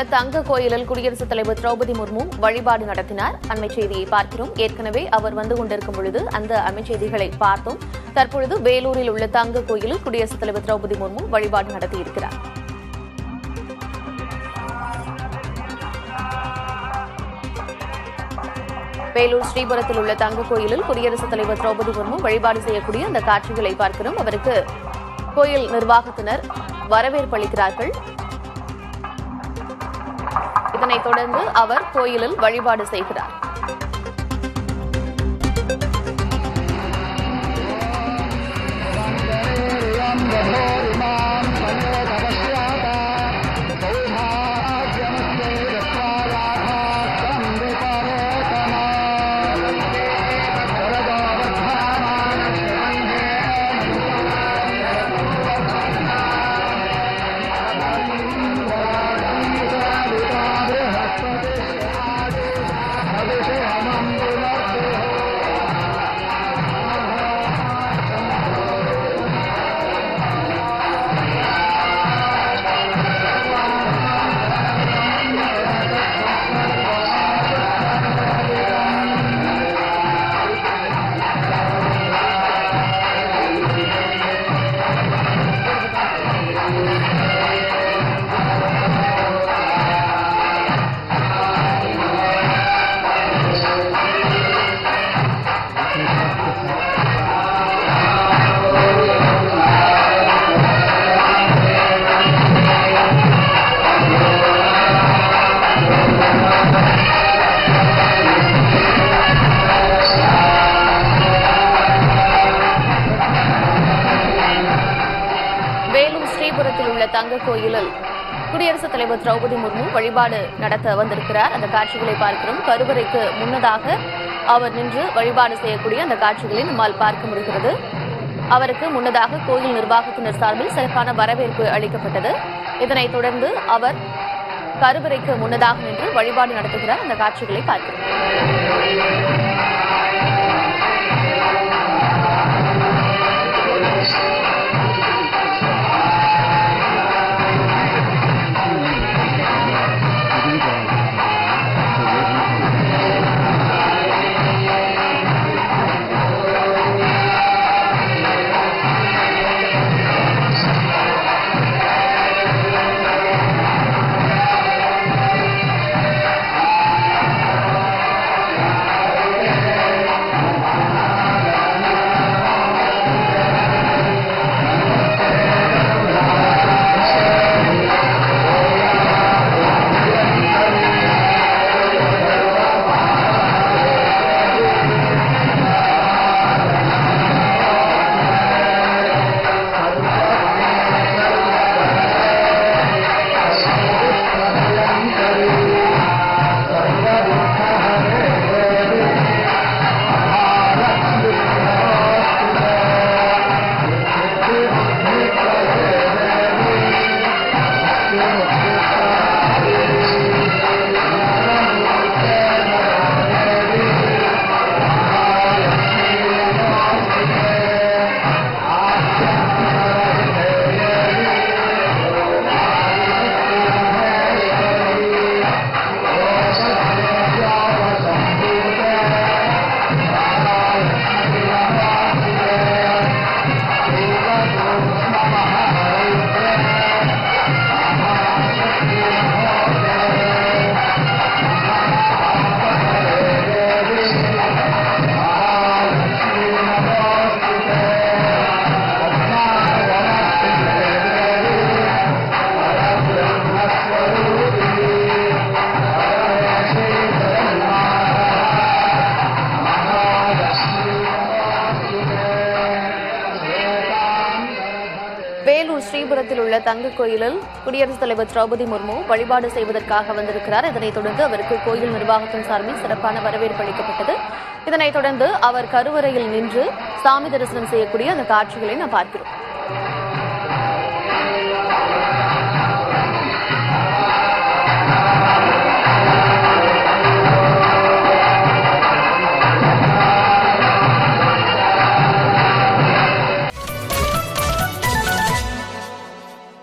தங்க கோயிலில் குடியரசுத் தலைவர் திரௌபதி முர்மு வழிபாடு நடத்தினார். அண்மை செய்தியை பார்க்கிறோம். ஏற்கனவே அவர் வந்து கொண்டிருக்கும் பொழுது அந்த அண்மை செய்திகளை பார்த்தோம். தற்பொழுது வேலூரில் உள்ள தங்க கோயிலில் குடியரசுத் தலைவர் திரௌபதி முர்மு வழிபாடு நடத்தியிருக்கிறார். வேலூர் ஸ்ரீபுரத்தில் உள்ள தங்க கோயிலில் குடியரசுத் தலைவர் திரௌபதி முர்மு வழிபாடு செய்யக்கூடிய அந்த காட்சிகளை பார்க்கிறோம். அவருக்கு கோயில் நிர்வாகத்தினர் வரவேற்பு அளிக்கிறார்கள். இதனைத் தொடர்ந்து அவர் கோயிலில் வழிபாடு செய்கிறார். ஸ்ரீபுரத்தில் உள்ள தங்க கோயிலில் குடியரசுத் தலைவர் திரௌபதி முர்மு வழிபாடு நடத்த வந்திருக்கிறார். அந்த காட்சிகளை பார்க்கிறோம். கருவறைக்கு முன்னதாக அவர் நின்று வழிபாடு செய்யக்கூடிய அந்த காட்சிகளை நம்மால் பார்க்க முடிகிறது. அவருக்கு முன்னதாக கோயில் நிர்வாகத்தினர் சார்பில் சிறப்பான வரவேற்பு அளிக்கப்பட்டது. இதனைத் தொடர்ந்து அவர் கருவறைக்கு முன்னதாக நின்று வழிபாடு நடத்துகிறார். அந்த காட்சிகளை பார்க்கிறோம். வேலூர் ஸ்ரீபுரத்தில் உள்ள தங்க கோயிலில் குடியரசுத் தலைவர் திரௌபதி முர்மு வழிபாடு செய்வதற்காக வந்திருக்கிறார். இதனைத் தொடர்ந்து அவருக்கு கோயில் நிர்வாகத்தின் சார்பில் சிறப்பான வரவேற்பு அளிக்கப்பட்டது. இதனைத் தொடர்ந்து அவர் கருவறையில் நின்று சாமி தரிசனம் செய்யக்கூடிய அந்த காட்சிகளை நாம் பார்க்கிறோம்.